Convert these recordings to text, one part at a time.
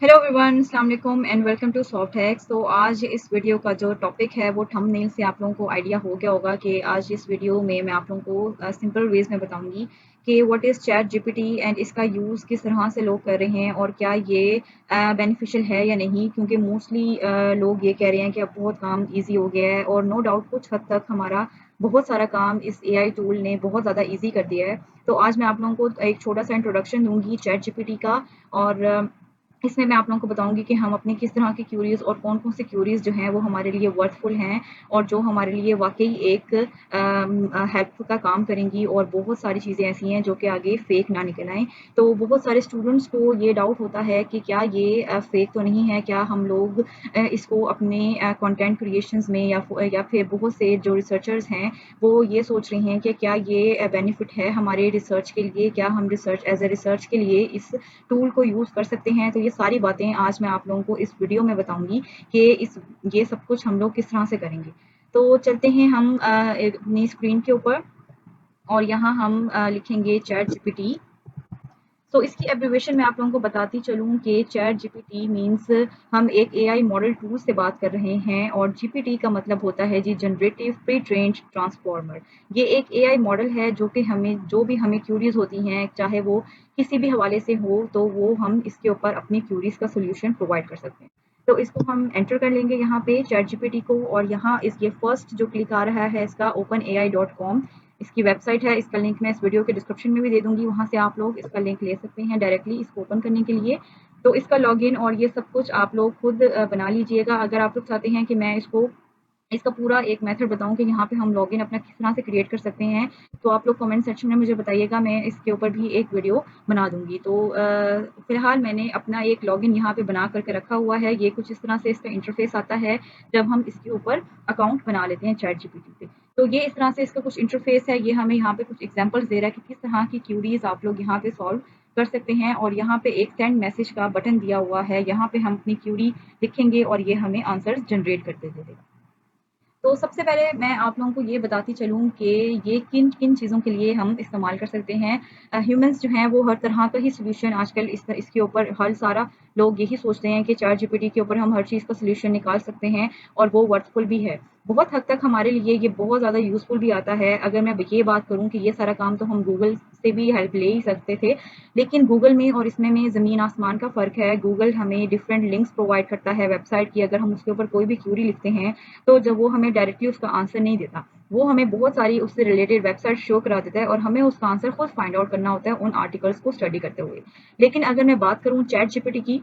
Hello everyone, अस्सलाम वालेकुम and welcome to Soft Hacks. तो आज इस वीडियो का जो टॉपिक है वो थंबनेल से आप लोगों को आइडिया हो गया होगा कि आज इस वीडियो में मैं आप लोगों को सिंपल वेज में बताऊंगी कि what is chat GPT and इसका यूज़ किस तरह से लोग कर रहे हैं और क्या ये बेनिफिशियल है या नहीं। क्योंकि मोस्टली लोग ये कह रहे हैं कि अब बहुत काम ईजी हो गया है और नो डाउट कुछ हद तक हमारा बहुत सारा काम इस एआई टूल ने बहुत ज़्यादा ईजी कर दिया है। तो आज मैं आप लोगों को एक छोटा सा इंट्रोडक्शन दूंगी चैट जीपीटी का और इसमें मैं आप लोगों को बताऊंगी कि हम अपनी किस तरह की क्यूरीज और कौन कौन सी क्यूरीज जो हैं वो हमारे लिए वर्थफुल हैं और जो हमारे लिए वाकई एक हेल्प का काम करेंगी। और बहुत सारी चीज़ें ऐसी हैं जो कि आगे फेक ना निकल आएँ। तो बहुत सारे स्टूडेंट्स को ये डाउट होता है कि क्या ये फेक तो नहीं है, क्या हम लोग इसको अपने कंटेंट क्रिएशंस में या फिर बहुत से जो रिसर्चर्स हैं वो ये सोच रहे हैं कि क्या ये बेनिफिट है हमारे रिसर्च के लिए, क्या हम रिसर्च एज ए रिसर्च के लिए इस टूल को यूज़ कर सकते हैं। तो ये सारी बातें आज मैं आप लोगों को इस वीडियो में बताऊंगी कि ये सब कुछ हम लोग किस तरह से करेंगे। तो चलते हैं हम अपनी स्क्रीन के ऊपर और यहाँ हम लिखेंगे चैट जीपीटी। तो इसकी एब्रिविएशन मैं आप लोगों को बताती चलूँ कि चैट जीपीटी मीन्स हम एक एआई मॉडल टूल से बात कर रहे हैं और जीपीटी का मतलब होता है जी जनरेटिव प्री ट्रेन्ड ट्रांसफॉर्मर। ये एक एआई मॉडल है जो कि हमें जो भी हमें क्यूरीज होती हैं, चाहे वो किसी भी हवाले से हो, तो वो हम इसके ऊपर अपनी क्यूरीज का सोल्यूशन प्रोवाइड कर सकते हैं। तो इसको हम एंटर कर लेंगे यहाँ पे चैट जीपीटी को और यहाँ इस ये फर्स्ट जो क्लिक आ रहा है इसका openai.com इसकी वेबसाइट है। इसका लिंक मैं इस वीडियो के डिस्क्रिप्शन में भी दे दूंगी, वहां से आप लोग इसका लिंक ले सकते हैं डायरेक्टली इसको ओपन करने के लिए। तो इसका लॉगिन और ये सब कुछ आप लोग खुद बना लीजिएगा। अगर आप लोग चाहते हैं कि मैं इसका पूरा एक मेथड बताऊं कि यहाँ पे हम लॉगिन अपना किस तरह से क्रिएट कर सकते हैं, तो आप लोग कमेंट सेक्शन में मुझे बताइएगा, मैं इसके ऊपर भी एक वीडियो बना दूंगी। तो फिलहाल मैंने अपना एक लॉगिन यहाँ पे बना करके रखा हुआ है। ये कुछ इस तरह से इसका इंटरफेस आता है जब हम इसके ऊपर अकाउंट बना लेते हैं चैट जीपीटी पे। तो ये इस तरह से इसका कुछ इंटरफेस है। ये हमें यहाँ पे कुछ एग्जांपल्स दे रहा है कि किस तरह की क्यूरीज आप लोग यहाँ पे सॉल्व कर सकते हैं और यहाँ पे एक सेंड मैसेज का बटन दिया हुआ है, यहाँ पे हम अपनी क्यूरी लिखेंगे और ये हमें आंसर जनरेट करते दे देगा। तो सबसे पहले मैं आप लोगों को ये बताती चलूँ कि ये किन किन चीज़ों के लिए हम इस्तेमाल कर सकते हैं। ह्यूमंस जो हैं वो हर तरह का ही सोल्यूशन आजकल इसके ऊपर हर सारा लोग यही सोचते हैं कि चैट जीपीटी के ऊपर हम हर चीज़ का सोल्यूशन निकाल सकते हैं और वो वर्थफुल भी है। बहुत हद तक हमारे लिए ये बहुत ज़्यादा यूज़फुल भी आता है। अगर मैं ये बात करूँ कि ये सारा काम तो हम गूगल से भी हेल्प ले ही सकते थे, लेकिन गूगल में और इसमें में ज़मीन आसमान का फ़र्क है। गूगल हमें डिफरेंट लिंक्स प्रोवाइड करता है वेबसाइट की। अगर हम उसके ऊपर कोई भी क्यूरी लिखते हैं तो जब वो हमें डायरेक्टली उसका आंसर नहीं देता, वो हमें बहुत सारी उससे रिलेटेड वेबसाइट शो करा देता है और हमें उसका आंसर खुद फाइंड आउट करना होता है उन आर्टिकल्स को स्टडी करते हुए। लेकिन अगर मैं बात करूँ चैट जीपीटी की,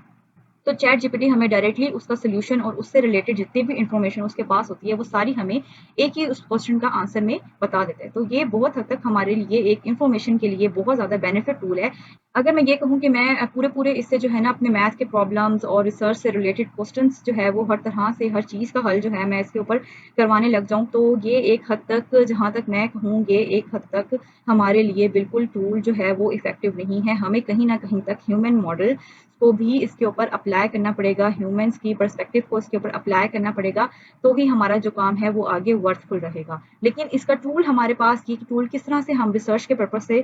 तो चैट जीपीटी हमें डायरेक्टली उसका सोल्यूशन और उससे रिलेटेड जितनी भी इंफॉर्मेशन उसके पास होती है वो सारी हमें एक ही उस क्वेश्चन का आंसर में बता देता है। तो ये बहुत हद तक हमारे लिए एक इंफॉर्मेशन के लिए बहुत ज़्यादा बेनिफिट टूल है। अगर मैं ये कहूँ कि मैं पूरे पूरे इससे जो है ना अपने मैथ के प्रॉब्लम्स और रिसर्च से रिलेटेड क्वेश्चंस जो है वो हर तरह से हर चीज़ का हल जो है मैं इसके ऊपर करवाने लग जाऊँ, तो ये एक हद तक जहाँ तक मैं कहूँ ये एक हद तक हमारे लिए बिल्कुल टूल जो है वो इफ़ेक्टिव नहीं है। हमें कहीं न कहीं तक ह्यूमन मॉडल को भी इसके ऊपर अप्लाई करना पड़ेगा, ह्यूमन्स की पर्सपेक्टिव को इसके ऊपर अप्लाई करना पड़ेगा, तो ही हमारा जो काम है वो आगे वर्थफुल रहेगा। लेकिन इसका टूल हमारे पास, ये टूल किस तरह से हम रिसर्च के पर्पज़ से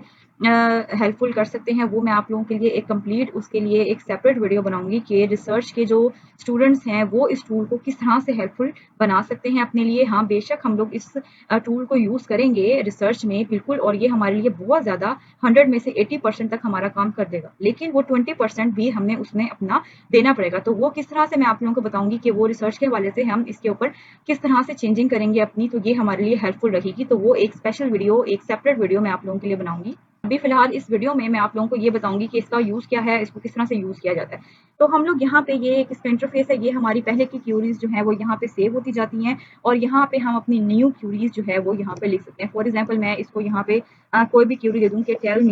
हेल्पफुल कर सकते हैं, वो मैं आप लोगों के लिए एक कंप्लीट उसके लिए एक सेपरेट वीडियो बनाऊंगी कि रिसर्च के जो स्टूडेंट्स हैं वो इस टूल को किस तरह से हेल्पफुल बना सकते हैं अपने लिए। हाँ, बेशक हम लोग इस टूल को यूज़ करेंगे रिसर्च में बिल्कुल, और ये हमारे लिए बहुत ज़्यादा 100 में से 80% तक हमारा काम कर देगा, लेकिन वो 20% भी हमें उसमें अपना देना पड़ेगा। तो वो किस तरह से मैं आप लोगों को बताऊंगी कि वो रिसर्च के हवाले से हम इसके ऊपर किस तरह से चेंजिंग करेंगे अपनी, तो ये हमारे लिए हेल्पफुल रहेगी। तो वो एक स्पेशल वीडियो, एक सेपरेट वीडियो मैं आप लोगों के लिए बनाऊंगी। अभी फिलहाल इस वीडियो में मैं आप लोगों को ये बताऊंगी कि इसका यूज़ क्या है, इसको किस तरह से यूज़ किया जाता है। तो हम लोग यहाँ पे ये एक इसका इंटरफेस है, ये हमारी पहले की क्यूरीज जो है वो यहाँ पे सेव होती जाती हैं और यहाँ पे हम अपनी न्यू क्यूरीज जो है वो यहाँ पे लिख सकते हैं। फॉर एग्जाम्पल मैं इसको यहाँ पे कोई भी क्यूरी दे दूँ कि tell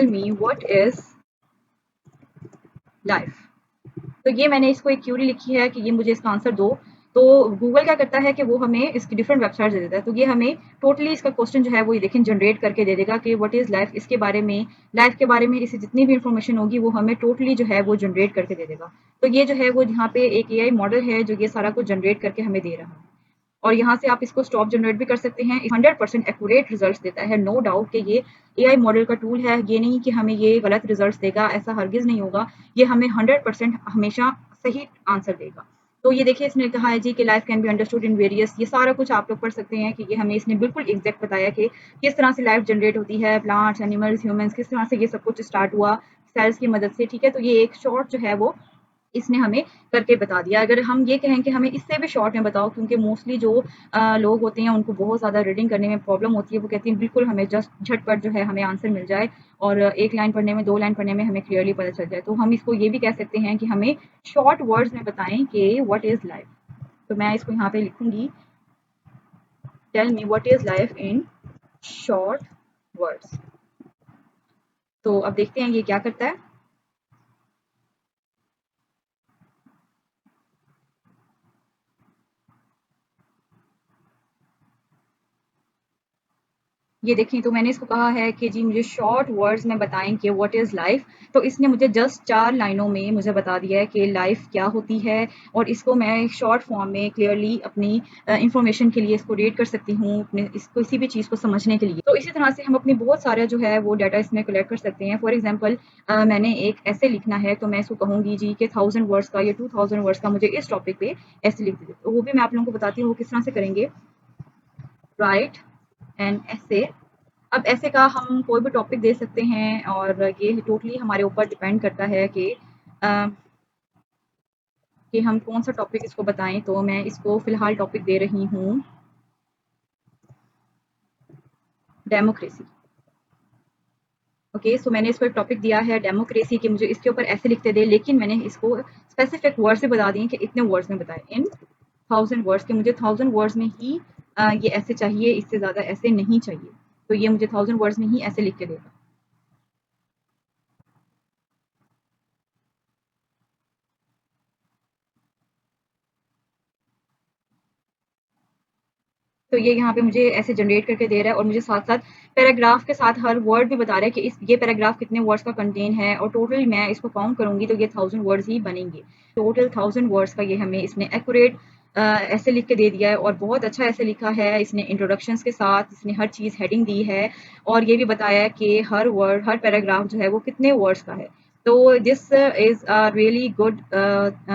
me what is life. तो ये मैंने इसको एक क्यूरी लिखी है कि ये मुझे इसका आंसर दो। तो गूगल क्या करता है कि वो हमें इसकी डिफरेंट वेबसाइट दे देता है। तो ये हमें टोटली इसका क्वेश्चन जो है वो ये देखें जनरेट करके दे देगा कि व्हाट इज लाइफ, इसके बारे में, लाइफ के बारे में इससे जितनी भी इंफॉर्मेशन होगी वो हमें टोटली जो है वो जनरेट करके दे देगा। तो ये जो है वो यहाँ पे एक एआई मॉडल है जो ये सारा कुछ जनरेट करके हमें दे रहा है। और यहाँ से आप इसको स्टॉप जनरेट भी कर सकते हैं। 100% एक्यूरेट रिजल्ट्स देता है, नो डाउट कि ये एआई मॉडल का टूल है। ये नहीं कि हमें ये गलत रिजल्ट्स देगा, ऐसा हरगिज़ नहीं होगा। ये हमें 100% हमेशा सही आंसर देगा। तो ये देखिए इसने कहा है जी कि life can be understood in various, ये सारा कुछ आप लोग पढ़ सकते हैं कि ये हमें इसने बिल्कुल एग्जैक्ट बताया कि किस तरह से लाइफ जनरेट होती है, प्लांट्स, एनिमल्स, ह्यूमंस, किस तरह से ये सब कुछ स्टार्ट हुआ सेल्स की मदद से। ठीक है, तो ये एक शॉर्ट जो है वो इसने हमें करके बता दिया। अगर हम ये कहें कि हमें इससे भी शॉर्ट में बताओ, क्योंकि मोस्टली जो लोग होते हैं उनको बहुत ज़्यादा रीडिंग करने में प्रॉब्लम होती है, वो कहती हैं बिल्कुल हमें जस्ट झटपट जो है हमें आंसर मिल जाए और एक लाइन पढ़ने में, 2 लाइन पढ़ने में हमें क्लियरली पता चल जाए। तो हम इसको ये भी कह सकते हैं कि हमें शॉर्ट वर्ड्स में बताएं कि व्हाट इज़ लाइफ। तो मैं इसको यहाँ पे लिखूंगी, tell me what is life in short words. तो अब देखते हैं ये क्या करता है। ये देखिए, तो मैंने इसको कहा है कि जी मुझे शॉर्ट वर्ड्स में बताएं कि व्हाट इज़ लाइफ। तो इसने मुझे जस्ट 4 लाइनों में मुझे बता दिया है कि लाइफ क्या होती है, और इसको मैं शॉर्ट फॉर्म में क्लियरली अपनी इंफॉर्मेशन के लिए इसको रीड कर सकती हूँ, अपने इस किसी भी चीज़ को समझने के लिए। तो इसी तरह से हम अपनी बहुत सारे जो है वो डाटा इसमें कलेक्ट कर सकते हैं। फॉर एग्जाम्पल मैंने एक ऐसे लिखना है, तो मैं इसको कहूँगी जी कि 1000 वर्ड्स का या 2000 वर्ड्स का मुझे इस टॉपिक पे ऐसे लिख दीजिए। तो वो भी मैं आप लोगों को बताती हूँ वो किस तरह से करेंगे। राइट एन ऐसे। अब ऐसे का हम कोई भी टॉपिक दे सकते हैं, और ये टोटली हमारे ऊपर डिपेंड करता है अ, कि हम कौन सा टॉपिक इसको बताएं। तो मैं इसको फिलहाल टॉपिक दे रही हूँ डेमोक्रेसी। ओके, सो मैंने इसको एक टॉपिक दिया है डेमोक्रेसी कि मुझे इसके ऊपर ऐसे लिखते दे, लेकिन मैंने इसको स्पेसिफिक वर्ड से बता दिए कि इतने वर्ड्स में बताए, इन 1000 वर्ड्स के। मुझे 1000 वर्ड्स में ही ये ऐसे चाहिए, इससे ज़्यादा ऐसे नहीं चाहिए। तो ये मुझे 1000 वर्ड्स में ही ऐसे लिख के देगा। तो ये यहाँ पे मुझे ऐसे जनरेट करके दे रहा है, और मुझे साथ-साथ पैराग्राफ के साथ हर वर्ड भी बता रहा है कि इस ये पैराग्राफ कितने वर्ड्स का कंटेन है, और टोटल मैं इसको काउंट करूँगी तो ये 1000 वर्ड्स ही बनेंगे। टोटल 1000 वर्ड्स का ये हमें इसने एक्यूरेट ऐसे लिख के दे दिया है, और बहुत अच्छा ऐसे लिखा है इसने इंट्रोडक्शंस के साथ। इसने हर चीज़ हेडिंग दी है, और ये भी बताया है कि हर वर्ड, हर पैराग्राफ जो है वो कितने वर्ड्स का है। तो this is a really good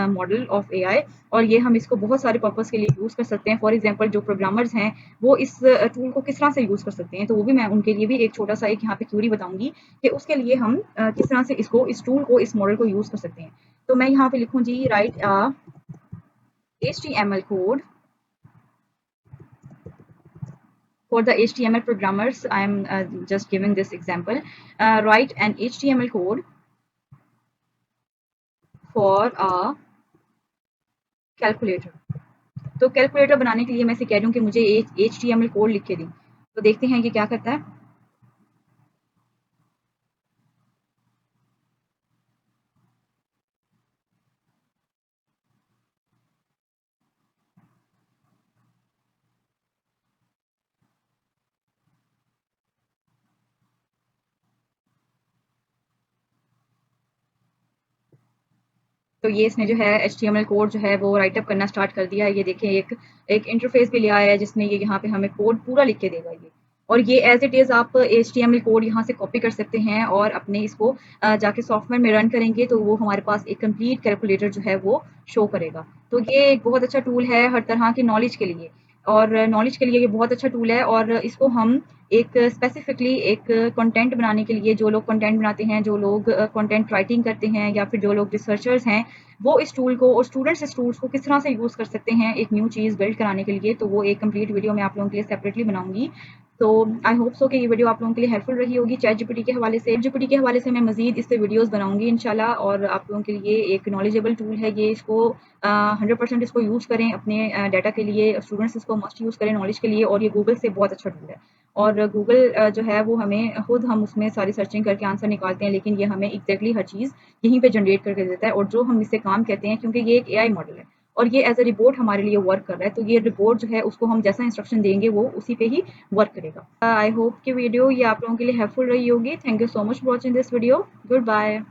model of AI, और ये हम इसको बहुत सारे पर्पस के लिए यूज़ कर सकते हैं। फॉर एग्जांपल जो प्रोग्रामर्स हैं वो इस टूल को किस तरह से यूज़ कर सकते हैं, तो वो भी मैं उनके लिए भी एक छोटा सा एक यहाँ पे क्यूरी बताऊंगी कि उसके लिए हम किस तरह से इसको, इस टूल को, इस मॉडल को यूज़ कर सकते हैं। तो मैं यहाँ पे लिखूँ जी, right HTML code for the HTML programmers. I am just giving this example. Write an HTML code for a calculator. तो कैलकुलेटर बनाने के लिए मैं इसे कह रही हूँ कि मुझे HTML कोड लिख के दी। तो देखते हैं ये क्या करता है। तो ये इसने जो है HTML कोड जो है वो राइट अप करना स्टार्ट कर दिया है। ये देखिए एक एक इंटरफेस भी ले आया है जिसमें ये यहाँ पे हमें कोड पूरा लिख के देगा ये। और ये एज़ इट इज़ आप HTML कोड यहाँ से कॉपी कर सकते हैं, और अपने इसको जाके सॉफ्टवेयर में रन करेंगे तो वो हमारे पास एक कंप्लीट कैलकुलेटर जो है वो शो करेगा। तो ये एक बहुत अच्छा टूल है हर तरह की नॉलेज के लिए, और नॉलेज के लिए ये बहुत अच्छा टूल है। और इसको हम एक स्पेसिफिकली एक कंटेंट बनाने के लिए, जो लोग कंटेंट बनाते हैं, जो लोग कंटेंट राइटिंग करते हैं, या फिर जो लोग रिसर्चर्स हैं, वो इस टूल को, और स्टूडेंट्स इस टूल्स को किस तरह से यूज़ कर सकते हैं एक न्यू चीज़ बिल्ड कराने के लिए, तो वो एक कंप्लीट वीडियो मैं आप लोगों के लिए सेपरेटली बनाऊंगी। तो आई होप सो कि ये वीडियो आप लोगों के लिए हेल्पफुल रही होगी। चैट जीपीटी के हवाले से, जीपीटी के हवाले से मैं मजीद इससे वीडियोस बनाऊंगी इंशाल्लाह, और आप लोगों के लिए एक नॉलेजेबल टूल है ये। इसको 100% इसको यूज़ करें अपने डाटा के लिए, स्टूडेंट्स इसको मस्ट यूज़ करें नॉलेज के लिए। और ये गूगल से बहुत अच्छा टूल है, और गूगल जो है वो हमें खुद, हम उसमें सारी सर्चिंग करके आंसर निकालते हैं, लेकिन ये हमें एग्जैक्टली हर चीज़ यहीं पे जनरेट करके देता है। और जो हम इससे काम कहते हैं, क्योंकि ये एक एआई मॉडल है और ये एज अ रिपोर्ट हमारे लिए वर्क कर रहा है, तो ये रिपोर्ट जो है उसको हम जैसा इंस्ट्रक्शन देंगे वो उसी पे ही वर्क करेगा। आई होप कि वीडियो ये आप लोगों के लिए हेल्पफुल रही होगी। Thank you so much for watching this video. Good bye.